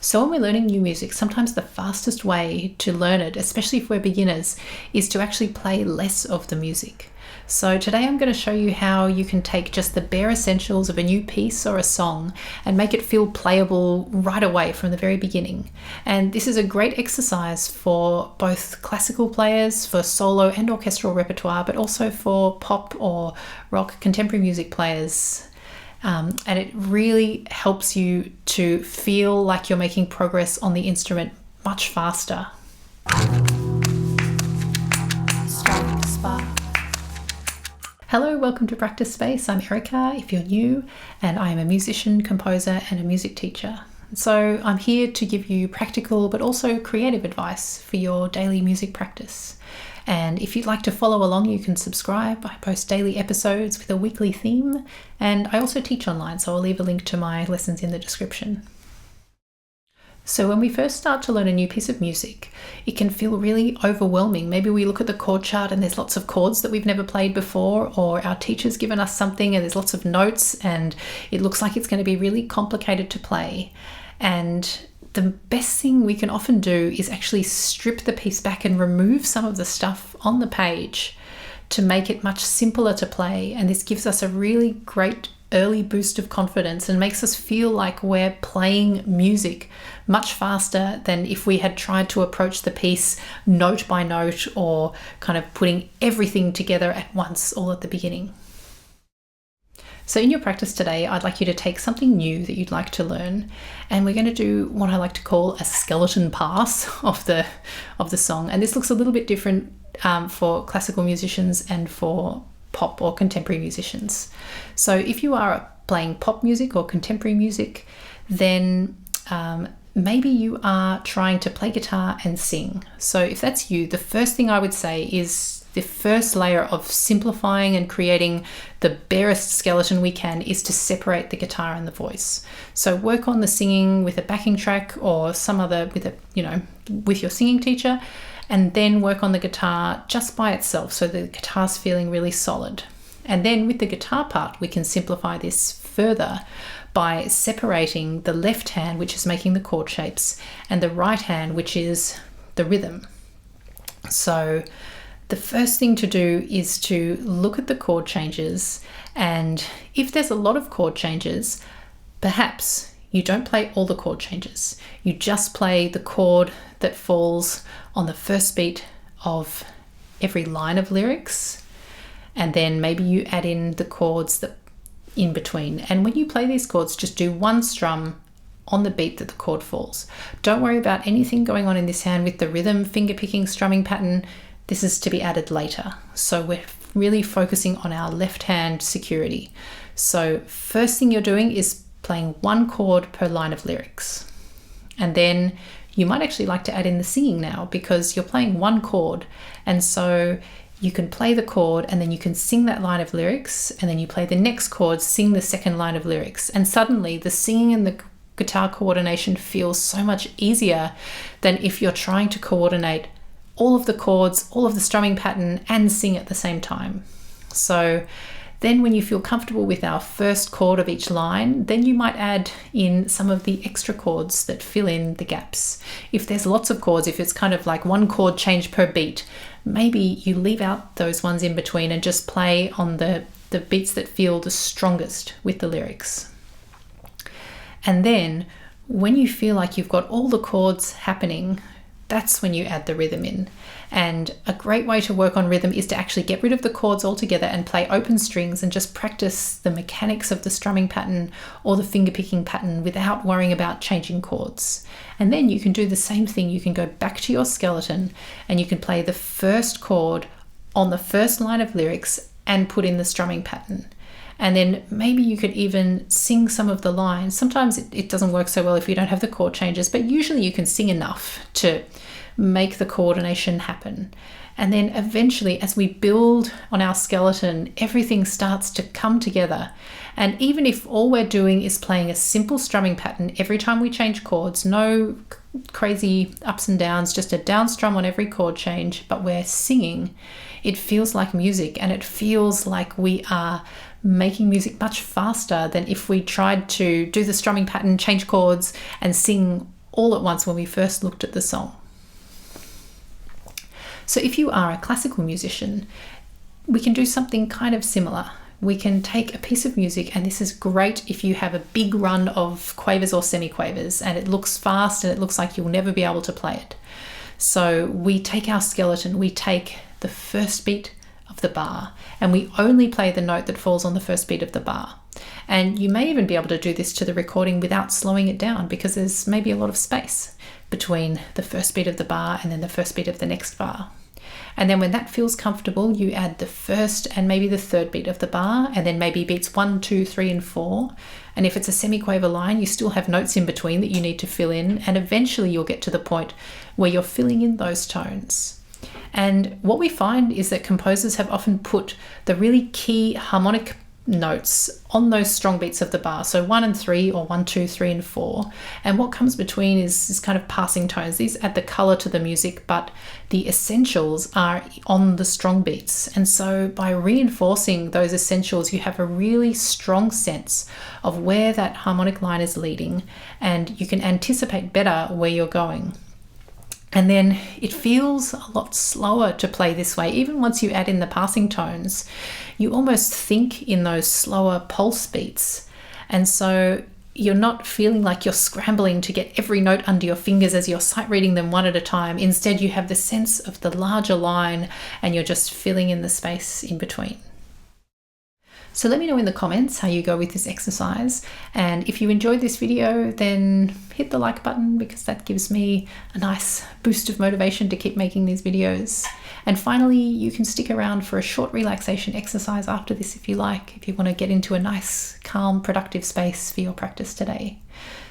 So when we're learning new music, sometimes the fastest way to learn it, especially if we're beginners, is to actually play less of the music. So today I'm going to show you how you can take just the bare essentials of a new piece or a song and make it feel playable right away from the very beginning. And this is a great exercise for both classical players, for solo and orchestral repertoire, but also for pop or rock contemporary music players. And it really helps you to feel like you're making progress on the instrument much faster. Strike, spark. Hello, welcome to Practice Space. I'm Erica, if you're new, and I am a musician, composer, and a music teacher. So I'm here to give you practical but also creative advice for your daily music practice. And if you'd like to follow along, you can subscribe. I post daily episodes with a weekly theme, and I also teach online, so I'll leave a link to my lessons in the description. So when we first start to learn a new piece of music, it can feel really overwhelming. Maybe we look at the chord chart and there's lots of chords that we've never played before, or our teacher's given us something and there's lots of notes and it looks like it's going to be really complicated to play. And the best thing we can often do is actually strip the piece back and remove some of the stuff on the page to make it much simpler to play. And this gives us a really great early boost of confidence and makes us feel like we're playing music much faster than if we had tried to approach the piece note by note or kind of putting everything together at once all at the beginning. So in your practice today, I'd like you to take something new that you'd like to learn, and we're going to do what I like to call a skeleton pass of the song. And this looks a little bit different for classical musicians and for pop or contemporary musicians. So if you are playing pop music or contemporary music, then maybe you are trying to play guitar and sing. So if that's you, the first thing I would say is the first layer of simplifying and creating the barest skeleton we can is to separate the guitar and the voice. So work on the singing with a backing track or some other with your singing teacher, and then work on the guitar just by itself so the guitar's feeling really solid. And then with the guitar part, we can simplify this further by separating the left hand, which is making the chord shapes, and the right hand, which is the rhythm. So the first thing to do is to look at the chord changes, and if there's a lot of chord changes, perhaps you don't play all the chord changes. You just play the chord that falls on the first beat of every line of lyrics, and then maybe you add in the chords that in between. And when you play these chords, just do one strum on the beat that the chord falls. Don't worry about anything going on in this hand with the rhythm, finger picking, strumming pattern. This is to be added later. So we're really focusing on our left hand security. So first thing you're doing is playing one chord per line of lyrics. And then you might actually like to add in the singing now, because you're playing one chord. And so you can play the chord and then you can sing that line of lyrics, and then you play the next chord, sing the second line of lyrics. And suddenly the singing and the guitar coordination feels so much easier than if you're trying to coordinate all of the chords, all of the strumming pattern, and sing at the same time. So then when you feel comfortable with our first chord of each line, then you might add in some of the extra chords that fill in the gaps. If there's lots of chords, if it's kind of like one chord change per beat, maybe you leave out those ones in between and just play on the beats that feel the strongest with the lyrics. And then when you feel like you've got all the chords happening, that's when you add the rhythm in. And a great way to work on rhythm is to actually get rid of the chords altogether and play open strings and just practice the mechanics of the strumming pattern or the finger picking pattern without worrying about changing chords. And then you can do the same thing. You can go back to your skeleton and you can play the first chord on the first line of lyrics and put in the strumming pattern. And then maybe you could even sing some of the lines. Sometimes it doesn't work so well if you don't have the chord changes, but usually you can sing enough to make the coordination happen. And then eventually, as we build on our skeleton, everything starts to come together. And even if all we're doing is playing a simple strumming pattern every time we change chords, no crazy ups and downs, just a down strum on every chord change, but we're singing, it feels like music, and it feels like we are making music much faster than if we tried to do the strumming pattern, change chords, and sing all at once when we first looked at the song. So if you are a classical musician, we can do something kind of similar. We can take a piece of music, and this is great if you have a big run of quavers or semiquavers and it looks fast and it looks like you'll never be able to play it. So we take our skeleton, we take the first beat of the bar, and we only play the note that falls on the first beat of the bar. And you may even be able to do this to the recording without slowing it down, because there's maybe a lot of space between the first beat of the bar and then the first beat of the next bar. And then when that feels comfortable, you add the first and maybe the third beat of the bar, and then maybe beats 1, 2, 3, and 4. And if it's a semiquaver line, you still have notes in between that you need to fill in, and eventually you'll get to the point where you're filling in those tones. And what we find is that composers have often put the really key harmonic notes on those strong beats of the bar, so 1 and 3, or 1, 2, 3, and 4, and what comes between is kind of passing tones. These add the color to the music, but the essentials are on the strong beats. And so by reinforcing those essentials, you have a really strong sense of where that harmonic line is leading, and you can anticipate better where you're going. And then it feels a lot slower to play this way. Even once you add in the passing tones, you almost think in those slower pulse beats. And so you're not feeling like you're scrambling to get every note under your fingers as you're sight reading them one at a time. Instead, you have the sense of the larger line, and you're just filling in the space in between. So let me know in the comments how you go with this exercise, and if you enjoyed this video, then hit the like button, because that gives me a nice boost of motivation to keep making these videos. And finally, you can stick around for a short relaxation exercise after this if you like, if you want to get into a nice, calm, productive space for your practice today.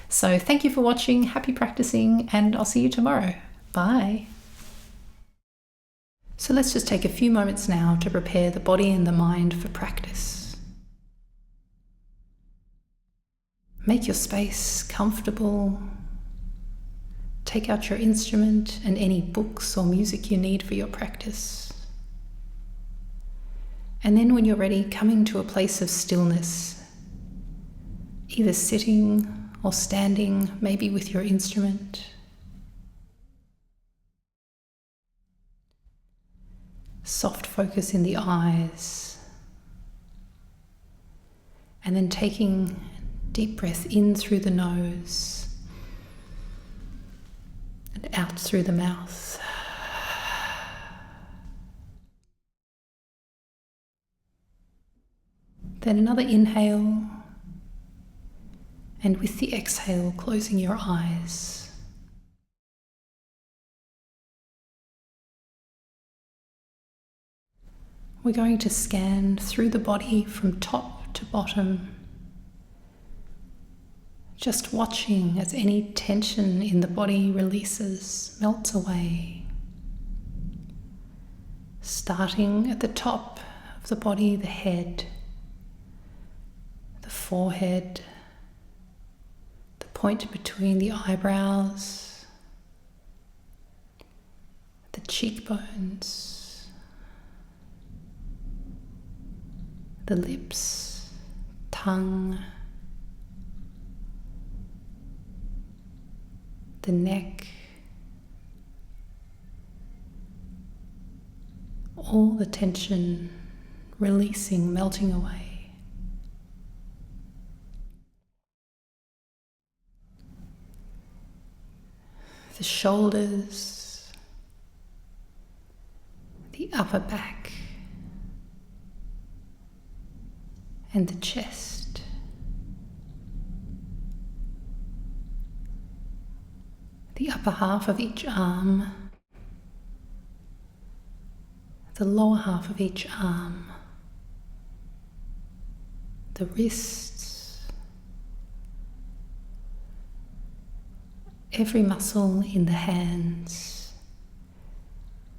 So thank you for watching, happy practicing, and I'll see you tomorrow. Bye. So let's just take a few moments now to prepare the body and the mind for practice. Make your space comfortable. Take out your instrument and any books or music you need for your practice. And then when you're ready, coming to a place of stillness, either sitting or standing, maybe with your instrument. Soft focus in the eyes. And then taking deep breath in through the nose and out through the mouth. Then another inhale, and with the exhale, closing your eyes. We're going to scan through the body from top to bottom, just watching as any tension in the body releases, melts away. Starting at the top of the body, the head, the forehead, the point between the eyebrows, the cheekbones, the lips, tongue, the neck, all the tension releasing, melting away. The shoulders, the upper back, and the chest. The upper half of each arm, the lower half of each arm, the wrists, every muscle in the hands,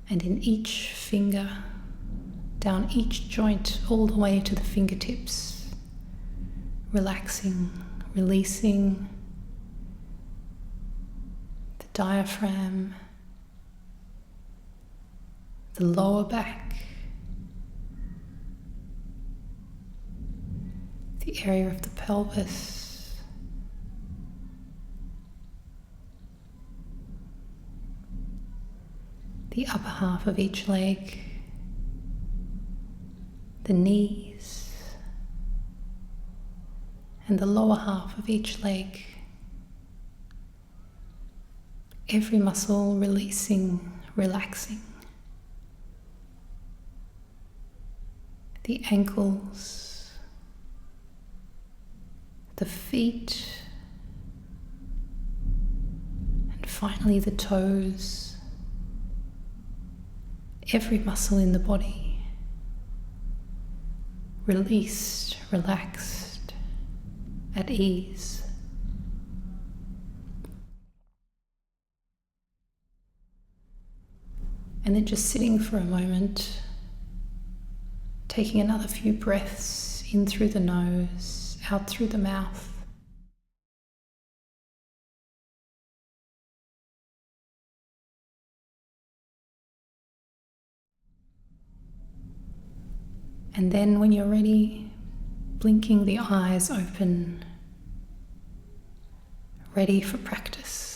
and in each finger, down each joint all the way to the fingertips, relaxing, releasing the diaphragm, the lower back, the area of the pelvis, the upper half of each leg, the knees, and the lower half of each leg. Every muscle releasing, relaxing. The ankles, the feet, and finally the toes. Every muscle in the body released, relaxed, at ease. And then just sitting for a moment, taking another few breaths in through the nose, out through the mouth. And then when you're ready, blinking the eyes open, ready for practice.